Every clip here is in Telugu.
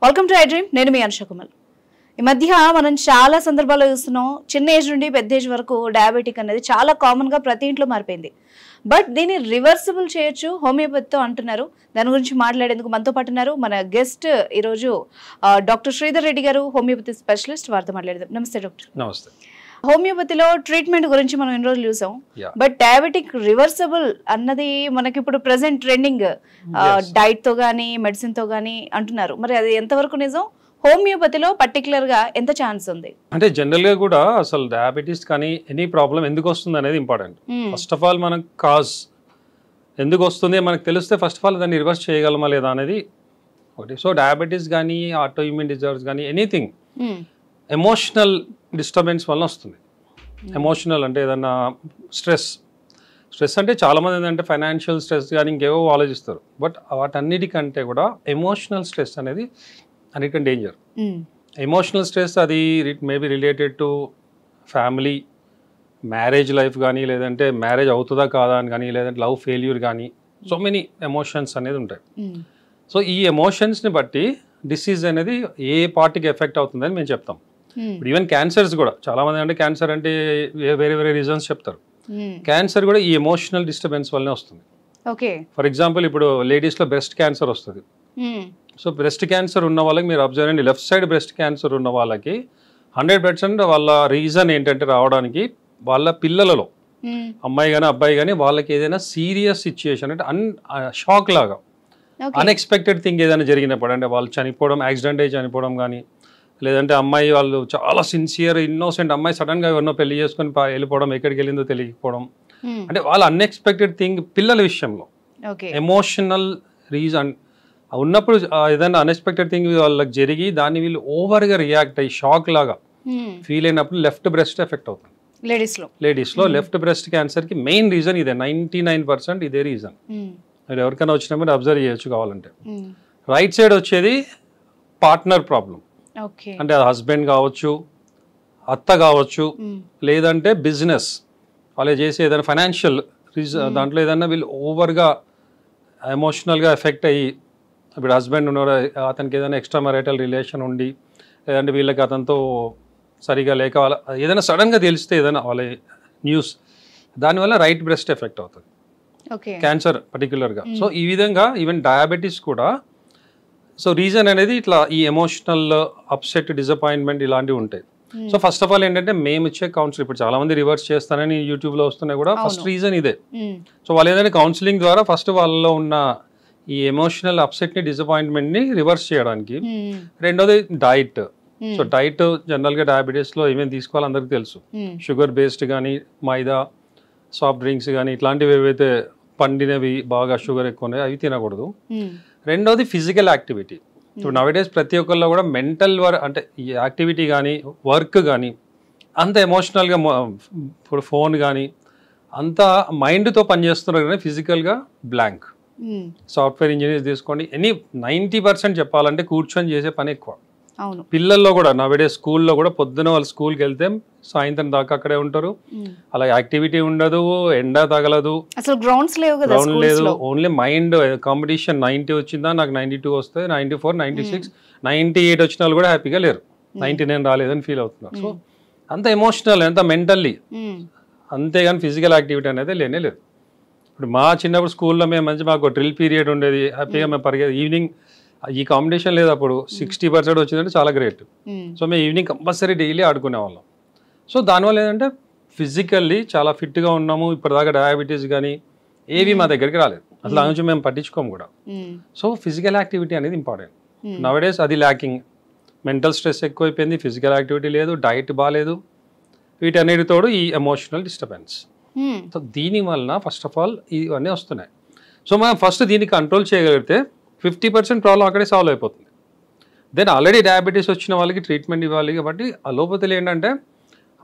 Welcome to I dream. నేను మీ అనుష కుమార్. ఈ మధ్య మనం చాలా సందర్భాల్లో చూస్తున్నాం, చిన్న ఏజ్ నుండి పెద్ద ఏజ్ వరకు డయాబెటిక్ అనేది చాలా కామన్గా ప్రతి ఇంట్లో మారిపోయింది. బట్ దీన్ని రివర్సిబుల్ చేయొచ్చు హోమియోపతితో అంటున్నారు. దాని గురించి మాట్లాడేందుకు మనతో పాటు ఉన్నారు మన గెస్ట్ ఈరోజు డాక్టర్ శ్రీధర్ రెడ్డి గారు, హోమియోపతి స్పెషలిస్ట్. వారితో మాట్లాడదాం. నమస్తే డాక్టర్. నమస్తే. హోమియోపతిలో ట్రీట్మెంట్ గురించి మనం ఎన్ని రోజులు చూసాం, బట్ డయాబెటిక్ రివర్సబుల్ అన్నది మనకి ఇప్పుడు ప్రెసెంట్ ట్రెండింగ్. డైట్ తో గానీ మెడిసిన్ తో గానీ అంటున్నారు. మరి అది ఎంతవరకు నిజం? హోమియోపతిలో పర్టికులర్ గా ఎంత ఛాన్స్ ఉంది? అంటే జనరల్ గా కూడా అసలు డయాబెటీస్ కానీ ఎనీ ప్రాబ్లం ఎందుకు వస్తుంది అనేది ఇంపార్టెంట్. ఫస్ట్ ఆఫ్ ఆల్ మనకు కాజ్ ఎందుకు వస్తుంది మనకు తెలిస్తే ఫస్ట్ ఆఫ్ ఆల్ దాన్ని రివర్స్ చేయగలమా లేదా అనేది ఒకటి. సో డయాబెటీస్ కానీ ఆటో ఇమ్యూన్ డిజార్డర్స్ కానీ ఎనీథింగ్ ఎమోషనల్ డిస్టర్బెన్స్ వల్ల వస్తుంది. ఎమోషనల్ అంటే ఏదన్నా స్ట్రెస్ అంటే చాలామంది ఏంటంటే ఫైనాన్షియల్ స్ట్రెస్ కానీ ఇంకేవో ఆలోచిస్తారు. బట్ వాటన్నిటికంటే కూడా ఎమోషనల్ స్ట్రెస్ అనేది అన్నిటికంటే డేంజర్. ఎమోషనల్ స్ట్రెస్ అది maybe related to family, marriage life కానీ, లేదంటే మ్యారేజ్ అవుతుందా కాదా అని కానీ, లేదంటే లవ్ ఫెయిల్యూర్ కానీ, సో మెనీ ఎమోషన్స్ అనేది ఉంటాయి. సో ఈ ఎమోషన్స్ని బట్టి డిసీజ్ అనేది ఏ పార్టీకి ఎఫెక్ట్ అవుతుందని మేము చెప్తాం. ఇప్పుడు ఈవెన్ క్యాన్సర్స్ కూడా చాలామంది అంటే క్యాన్సర్ అంటే వేరే వేరే రీజన్స్ చెప్తారు. క్యాన్సర్ కూడా ఈ ఎమోషనల్ డిస్టర్బెన్స్ వల్లనే వస్తుంది. ఫర్ ఎగ్జాంపుల్ ఇప్పుడు లేడీస్లో బ్రెస్ట్ క్యాన్సర్ వస్తుంది. సో బ్రెస్ట్ క్యాన్సర్ ఉన్న వాళ్ళకి మీరు అబ్జర్వ్ చేయండి, లెఫ్ట్ సైడ్ బ్రెస్ట్ క్యాన్సర్ ఉన్న వాళ్ళకి 100% వాళ్ళ రీజన్ ఏంటంటే రావడానికి వాళ్ళ పిల్లలలో అమ్మాయి కానీ అబ్బాయి కానీ వాళ్ళకి ఏదైనా సీరియస్ సిచ్యుయేషన్ అంటే షాక్ లాగా అన్ఎక్స్పెక్టెడ్ థింగ్ ఏదైనా జరిగినప్పుడు, అంటే వాళ్ళు చనిపోవడం, యాక్సిడెంట్ అయ్యి చనిపోవడం కానీ, లేదంటే అమ్మాయి వాళ్ళు చాలా సిన్సియర్ ఇన్నోసెంట్ అమ్మాయి సడన్గా ఎవరినో పెళ్లి చేసుకొని వెళ్ళిపోవడం, ఎక్కడికి వెళ్ళిందో తెలియకపోవడం, అంటే వాళ్ళ అన్ఎక్స్పెక్టెడ్ థింగ్ పిల్లల విషయంలో ఎమోషనల్ రీజన్ ఉన్నప్పుడు ఏదైనా అన్ఎక్స్పెక్టెడ్ థింగ్ వాళ్ళకి జరిగి దాన్ని వీళ్ళు ఓవర్గా రియాక్ట్ అయ్యి షాక్ లాగా ఫీల్ అయినప్పుడు లెఫ్ట్ బ్రెస్ట్ ఎఫెక్ట్ అవుతుంది. లేడీస్లో లెఫ్ట్ బ్రెస్ట్ క్యాన్సర్కి మెయిన్ రీజన్ ఇదే. 99% ఇదే రీజన్. మీరు ఎవరికైనా వచ్చినప్పుడు అబ్జర్వ్ చేయొచ్చు కావాలంటే. రైట్ సైడ్ వచ్చేది పార్ట్నర్ ప్రాబ్లం, అంటే హస్బెండ్ కావచ్చు, అత్త కావచ్చు, లేదంటే బిజినెస్ వాళ్ళు చేసే ఏదైనా ఫైనాన్షియల్ రీజన్ దాంట్లో ఏదైనా వీళ్ళు ఓవర్గా ఎమోషనల్గా ఎఫెక్ట్ అయ్యి, ఇప్పుడు హస్బెండ్ ఉన్నాడు అతనికి ఏదైనా ఎక్స్ట్రా మ్యారిటల్ రిలేషన్ ఉండి, లేదంటే వీళ్ళకి అతనితో సరిగా లేక వాళ్ళ ఏదైనా సడన్గా తెలిస్తే ఏదైనా వాళ్ళ న్యూస్, దానివల్ల రైట్ బ్రెస్ట్ ఎఫెక్ట్ అవుతుంది క్యాన్సర్ పర్టికులర్గా. సో ఈ విధంగా ఈవెన్ డయాబెటీస్ కూడా సో రీజన్ అనేది ఇట్లా ఈ ఎమోషనల్ అప్సెట్, డిసప్పాయింట్మెంట్ ఇలాంటివి ఉంటాయి. సో ఫస్ట్ ఆఫ్ ఆల్ ఏంటంటే మేము ఇచ్చే కౌన్సిలింగ్, ఇప్పుడు చాలా మంది రివర్స్ చేస్తానని యూట్యూబ్లో వస్తున్నాయి కూడా, ఫస్ట్ రీజన్ ఇదే. సో వాళ్ళు ఏంటంటే కౌన్సిలింగ్ ద్వారా ఫస్ట్ వాళ్ళలో ఉన్న ఈ ఎమోషనల్ అప్సెట్ని, డిసప్పాయింట్మెంట్ని రివర్స్ చేయడానికి. రెండోది డైట్. సో డైట్ జనరల్గా డయాబెటీస్లో ఏమేమి తీసుకోవాలో అందరికీ తెలుసు. షుగర్ బేస్డ్ కానీ, మైదా, సాఫ్ట్ డ్రింక్స్ కానీ ఇట్లాంటివి ఏవైతే పండినవి బాగా షుగర్ ఎక్కువ ఉన్నాయి అవి తినకూడదు. రెండోది ఫిజికల్ యాక్టివిటీ. ఇప్పుడు నవేడేస్ ప్రతి ఒక్కరిలో కూడా మెంటల్ అంటే ఈ యాక్టివిటీ కానీ, వర్క్ కానీ అంత ఎమోషనల్గా, ఇప్పుడు ఫోన్ కానీ అంతా మైండ్తో పనిచేస్తున్నారు కానీ ఫిజికల్గా బ్లాంక్. సాఫ్ట్వేర్ ఇంజనీర్స్ తీసుకోండి, 90% చెప్పాలంటే కూర్చొని చేసే పని ఎక్కువ. పిల్లల్లో కూడా నవేడేస్ స్కూల్లో కూడా పొద్దున వాళ్ళు స్కూల్కి వెళ్తే సాయంత్రం దాకా అక్కడే ఉంటారు. అలా యాక్టివిటీ ఉండదు, ఎండ తగలదు, గ్రౌండ్ లేదు, ఓన్లీ మైండ్ కాంపిటీషన్. 90 వచ్చిందా నాకు 92 వస్తాయి, 94, 96, 98 వచ్చిన వాళ్ళు కూడా హ్యాపీగా లేరు, 99 రాలేదని ఫీల్ అవుతున్నారు. సో అంత ఎమోషనల్, అంత మెంటల్లీ, అంతేగాని ఫిజికల్ యాక్టివిటీ అనేది లేనే లేదు. ఇప్పుడు మా చిన్నప్పుడు స్కూల్లో మేము మాకు డ్రిల్ పీరియడ్ ఉండేది, హ్యాపీగా మేము పరిగెత్తి ఈవినింగ్. ఈ కాంపిటీషన్ లేదు అప్పుడు, 60% వచ్చిందంటే చాలా గ్రేట్. సో మేము ఈవినింగ్ కంపల్సరీ డైలీ ఆడుకునే వాళ్ళం. సో దానివల్ల ఏంటంటే ఫిజికల్లీ చాలా ఫిట్గా ఉన్నాము. ఇప్పటిదాకా డయాబెటీస్ కానీ ఏవి మా దగ్గరికి రాలేదు, అసలు దాని నుంచి మేము పట్టించుకోము కూడా. సో ఫిజికల్ యాక్టివిటీ అనేది ఇంపార్టెంట్. నవడేస్ అది ల్యాకింగ్. మెంటల్ స్ట్రెస్ ఎక్కువైపోయింది, ఫిజికల్ యాక్టివిటీ లేదు, డైట్ బాగాలేదు, వీటన్నిటితోడు ఈ ఎమోషనల్ డిస్టర్బెన్స్. సో దీనివలన ఫస్ట్ ఆఫ్ ఆల్ ఇవన్నీ వస్తున్నాయి. సో మనం ఫస్ట్ దీన్ని కంట్రోల్ చేయగలిగితే 50% ప్రాబ్లం అక్కడే సాల్వ్ అయిపోతుంది. దెన్ ఆల్రెడీ డయాబెటీస్ వచ్చిన వాళ్ళకి ట్రీట్మెంట్ ఇవ్వాలి. కాబట్టి ఆ లోపల ఏంటంటే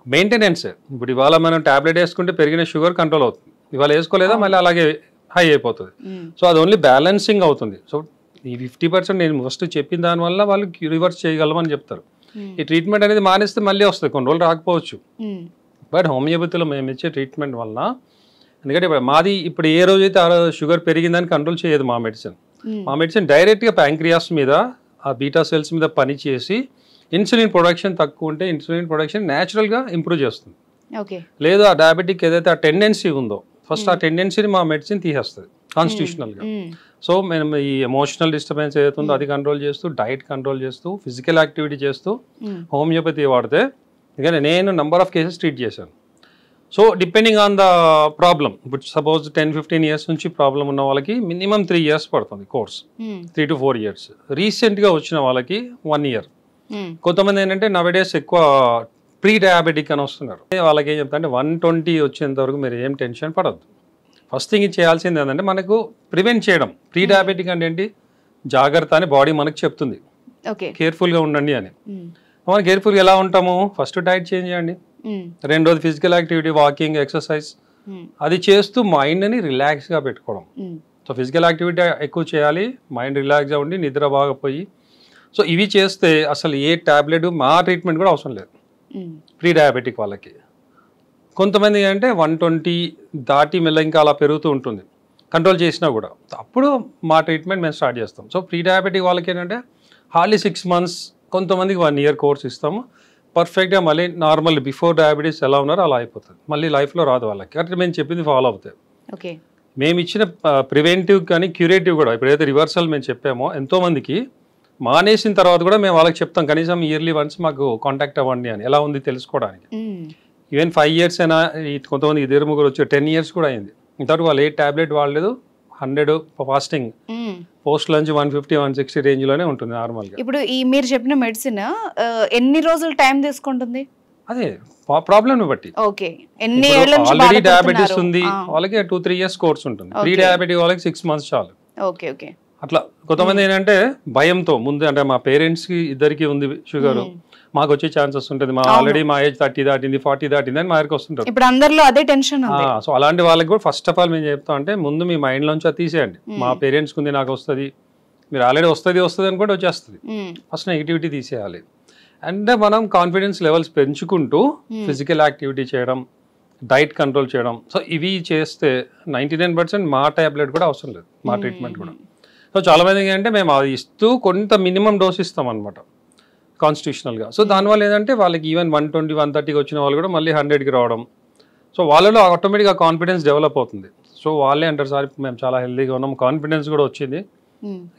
మెయింటెనెన్స్. ఇప్పుడు ఇవాళ మనం ట్యాబ్లెట్ వేసుకుంటే పెరిగిన షుగర్ కంట్రోల్ అవుతుంది, ఇవాళ వేసుకోలేదా మళ్ళీ అలాగే హై అయిపోతుంది. సో అది ఓన్లీ బ్యాలెన్సింగ్ అవుతుంది. సో ఈ 50% నేను ఫస్ట్ చెప్పిన దానివల్ల వాళ్ళు రివర్స్ చేయగలమని చెప్తారు. ఈ ట్రీట్మెంట్ అనేది మానేస్తే మళ్ళీ వస్తుంది, కొన్ని రోజులు రాకపోవచ్చు. బట్ హోమియోపతిలో మేము ఇచ్చే ట్రీట్మెంట్ వల్ల, ఎందుకంటే మాది ఇప్పుడు ఏ రోజైతే ఆ షుగర్ పెరిగిందని కంట్రోల్ చేయదు మా మెడిసిన్. మా మెడిసిన్ డైరెక్ట్గా ప్యాంక్రియాస్ మీద ఆ బీటా సెల్స్ మీద పని చేసి ఇన్సులిన్ ప్రొడక్షన్ తక్కువ ఉంటే ఇన్సులిన్ ప్రొడక్షన్ న్యాచురల్గా ఇంప్రూవ్ చేస్తుంది. ఓకే. లేదు ఆ డయాబెటిక్ ఏదైతే ఆ టెండెన్సీ ఉందో ఫస్ట్ ఆ టెండెన్సీని మా మెడిసిన్ తీసేస్తుంది కాన్స్టిట్యూషనల్గా. సో మేము ఈ ఎమోషనల్ డిస్టర్బెన్స్ ఏదైతే ఉందో అది కంట్రోల్ చేస్తూ, డైట్ కంట్రోల్ చేస్తూ, ఫిజికల్ యాక్టివిటీ చేస్తూ హోమియోపతి వాడితే ఎందుకంటే నేను నెంబర్ ఆఫ్ కేసెస్ ట్రీట్ చేశాను. So depending on the problem, ఇప్పుడు సపోజ్ 10-15 ఇయర్స్ నుంచి ప్రాబ్లం ఉన్న వాళ్ళకి మినిమం 3 ఇయర్స్ పడుతుంది కోర్స్, 3 to 4 ఇయర్స్. రీసెంట్గా వచ్చిన వాళ్ళకి 1 ఇయర్. కొంతమంది ఏంటంటే నవడేస్ ఎక్కువ ప్రీ డయాబెటిక్ అని వస్తున్నారు. వాళ్ళకి ఏం చెప్తా అంటే 120 వచ్చేంత వరకు మీరు ఏం టెన్షన్ పడద్దు. ఫస్ట్ థింగ్ చేయాల్సింది ఏంటంటే మనకు ప్రివెంట్ చేయడం. ప్రీ డయాబెటిక్ అంటే ఏంటి, జాగ్రత్త అని బాడీ మనకు చెప్తుంది, కేర్ఫుల్గా ఉండండి అని. మనం కేర్ఫుల్గా ఎలా ఉంటాము, ఫస్ట్ డైట్ చేంజ్ చేయండి, రెండోది ఫిజికల్ యాక్టివిటీ, వాకింగ్, ఎక్సర్సైజ్ అది చేస్తూ మైండ్ని రిలాక్స్గా పెట్టుకోవడం. సో ఫిజికల్ యాక్టివిటీ ఎక్కువ చేయాలి, మైండ్ రిలాక్స్గా ఉండి నిద్ర బాగా పోయి. సో ఇవి చేస్తే అసలు ఏ ట్యాబ్లెట్ మా ట్రీట్మెంట్ కూడా అవసరం లేదు ప్రీ డయాబెటిక్ వాళ్ళకి. కొంతమంది అంటే 120 దాటి మెల్ల ఇంకా అలా పెరుగుతూ ఉంటుంది, కంట్రోల్ చేసినా కూడా అప్పుడు మా ట్రీట్మెంట్ మేము స్టార్ట్ చేస్తాం. సో ప్రీ డయాబెటిక్ వాళ్ళకి ఏంటంటే హార్డ్లీ 6 months, కొంతమందికి 1 year కోర్స్ ఇస్తాము. పర్ఫెక్ట్గా మళ్ళీ నార్మల్ బిఫోర్ డయాబెటీస్ ఎలా ఉన్నారో అలా అయిపోతుంది, మళ్ళీ లైఫ్లో రాదు వాళ్ళకి. కాబట్టి మేము చెప్పింది ఫాలో అవుతాయి. మేము ఇచ్చిన ప్రివెంటివ్ కానీ క్యూరేటివ్ కూడా, ఇప్పుడు ఏదైతే రివర్సల్ మేము చెప్పామో ఎంతోమందికి మానేసిన తర్వాత కూడా మేము వాళ్ళకి చెప్తాం కనీసం ఇయర్లీ వన్స్ మాకు కాంటాక్ట్ అవ్వండి అని, ఎలా ఉంది తెలుసుకోవడానికి. ఈవెన్ 5 years అయినా, కొంతమంది 2-3 వచ్చి 10 years కూడా అయింది. ఇంతవరకు వాళ్ళు ఏ ట్యాబ్లెట్ వాడలేదు. 100 ఫాస్టింగ్, పోస్ట్ లంచ్ 150-160 రేంజ్లోనే ఉంటుంది నార్మల్గా. ఇప్పుడు ఈ మీరు చెప్పిన మెడిసిన్ ఎన్ని రోజులు టైం తీసుకుంటుంది? అదే ప్రాబ్లమ్ బట్టి. ఆల్రెడీ డయాబెటీస్ ఉంది వాళ్ళకి 2-3 years కోర్స్ ఉంటుంది. ప్రీ డయాబెటిక్ వాళ్ళకి 6 months చాలు. అట్లా కొంతమంది ఏంటంటే భయంతో ముందు అంటే మా పేరెంట్స్కి ఇద్దరికి ఉంది షుగర్, మాకు వచ్చే ఛాన్సెస్ ఉంటుంది, మా ఆల్రెడీ మా ఏజ్ 30 దాటింది 40 దాటింది అని మా దగ్గరికి వస్తుంటారు. ఇప్పుడు అందరిలో అదే టెన్షన్. సో అలాంటి వాళ్ళకి కూడా ఫస్ట్ ఆఫ్ ఆల్ మేము చెప్తాం అంటే ముందు మీ మైండ్ లోంచి అది తీసేయండి. మా పేరెంట్స్కి ఉంది నాకు వస్తుంది, మీరు ఆల్రెడీ వస్తుంది అనుకుంటే వచ్చేస్తుంది. ఫస్ట్ నెగిటివిటీ తీసేయాలి. అంటే మనం కాన్ఫిడెన్స్ లెవెల్స్ పెంచుకుంటూ ఫిజికల్ యాక్టివిటీ చేయడం, డైట్ కంట్రోల్ చేయడం. సో ఇవి చేస్తే 99% మా టాబ్లెట్ కూడా అవసరం లేదు, మా ట్రీట్మెంట్ కూడా. సో చాలా మందికి అంటే మేము అది ఇస్తూ కొంత మినిమం డోస్ ఇస్తాం అనమాట కాన్స్టిట్యూషనల్గా. సో దానివల్ల ఏంటంటే వాళ్ళకి ఈవెన్ 120-130కి వచ్చిన వాళ్ళు కూడా మళ్ళీ 100కి రావడం. సో వాళ్ళలో ఆటోమేటిక్గా కాన్ఫిడెన్స్ డెవలప్ అవుతుంది. సో వాళ్ళే అంటారు సార్ మేము చాలా హెల్తీగా ఉన్నాం, కాన్ఫిడెన్స్ కూడా వచ్చింది,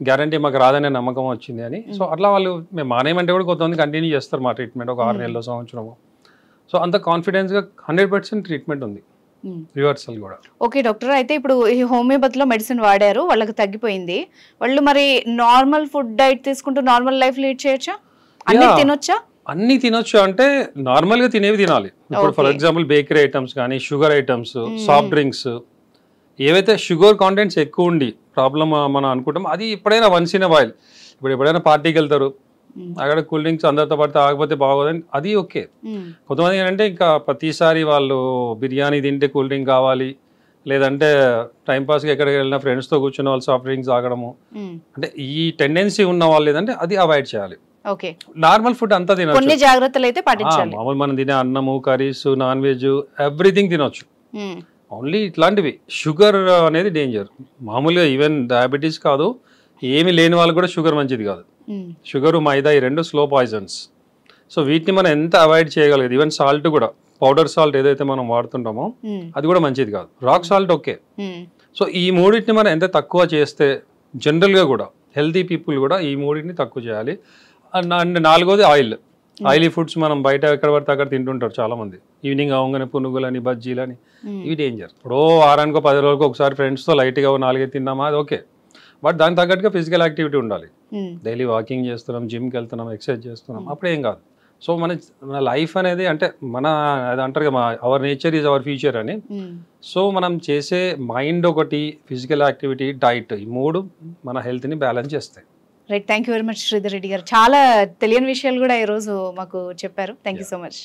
గ్యారంటీ మాకు రాదనే నమ్మకం వచ్చింది అని. సో అట్లా వాళ్ళు మేము మానేయమంటే కూడా కొంతమంది కంటిన్యూ చేస్తారు మా ట్రీట్మెంట్ ఒక 6 నెలలు, సంవత్సరము. సో అంత కాన్ఫిడెన్స్గా 100% ట్రీట్మెంట్ ఉంది రివర్సల్ కూడా. ఓకే డాక్టర్, అయితే ఇప్పుడు ఈ హోమియోపతిలో మెడిసిన్ వాడారు, వాళ్ళకి తగ్గిపోయింది, వాళ్ళు మరి నార్మల్ ఫుడ్ డైట్ తీసుకుంటూ నార్మల్ లైఫ్ లీడ్ చేయొచ్చా? అన్ని తినొచ్చా? అన్ని తినొచ్చు అంటే నార్మల్గా తినేవి తినాలి. ఇప్పుడు ఫర్ ఎగ్జాంపుల్ బేకరీ ఐటమ్స్ కానీ, షుగర్ ఐటమ్స్, సాఫ్ట్ డ్రింక్స్, ఏవైతే షుగర్ కాంటెంట్స్ ఎక్కువ ఉండి ప్రాబ్లమ్ మనం అనుకుంటాం అది ఎప్పుడైనా వన్స్ ఇన్ వైల్. ఇప్పుడు ఎప్పుడైనా పార్టీకి వెళ్తారు, అక్కడ కూల్ డ్రింక్స్ అందరితో పడితే ఆగిపోతే బాగోదని అది ఓకే. కొంతమంది ఏంటంటే ఇంకా ప్రతిసారి వాళ్ళు బిర్యానీ తింటే కూల్ డ్రింక్ కావాలి, లేదంటే టైంపాస్కి ఎక్కడికి వెళ్ళినా ఫ్రెండ్స్తో కూర్చున్న వాళ్ళు సాఫ్ట్ డ్రింక్స్ తాగడము, అంటే ఈ టెండెన్సీ ఉన్న వాళ్ళు ఏదంటే అది అవాయిడ్ చేయాలి. నార్మల్ ఫుడ్ అంతా తినొచ్చు, జాగ్రత్తలు అయితే పాటించాలి. మామూలు మనం తినే అన్నము, కర్రీస్, నాన్ వెజ్ ఎవ్రీథింగ్ తినొచ్చు. ఓన్లీ ఇట్లాంటివి షుగర్ అనేది డేంజర్. మామూలుగా ఈవెన్ డయాబెటీస్ కాదు, ఏమి లేని వాళ్ళు కూడా షుగర్ మంచిది కాదు. షుగర్, మైదా ఈ రెండు స్లో పాయిజన్స్. సో వీటిని మనం ఎంత అవాయిడ్ చేయగలదు. ఈవెన్ సాల్ట్ కూడా, పౌడర్ సాల్ట్ ఏదైతే మనం వాడుతుంటామో అది కూడా మంచిది కాదు. Rock salt okay. సో ఈ మూడింటిని మనం ఎంత తక్కువ చేస్తే, జనరల్గా కూడా హెల్తీ పీపుల్ కూడా ఈ మూడింటిని తక్కువ చేయాలి. అండ్ నాలుగోది ఆయిలీ ఫుడ్స్ మనం బయట ఎక్కడ పడితే అక్కడ తింటుంటారు చాలా మంది. ఈవినింగ్ అవగానే పునుగులని, బజ్జీలని, ఇవి డేంజర్. ఇప్పుడు వారానికో 10 రోజులకు ఒకసారి ఫ్రెండ్స్తో లైట్గా 4 తిన్నామా అది ఓకే, బట్ దానికి తగ్గట్టుగా ఫిజికల్ యాక్టివిటీ ఉండాలి. డైలీ వాకింగ్ చేస్తున్నాం, జిమ్కి వెళ్తున్నాం, ఎక్సర్సైజ్ చేస్తున్నాం, అప్పుడు ఏం కాదు. సో మన లైఫ్ అనేది అంటే అది అంటారు కదా, hour nature is our future అని. సో మనం చేసే మైండ్ ఒకటి, ఫిజికల్ యాక్టివిటీ, డైట్, ఈ మూడు మన హెల్త్ని బ్యాలెన్స్ చేస్తాయి. Right, thank you very much Sridhar Reddy గారు. చాలా తెలియని విషయాలు కూడా ఈరోజు మాకు చెప్పారు. Thank you so much.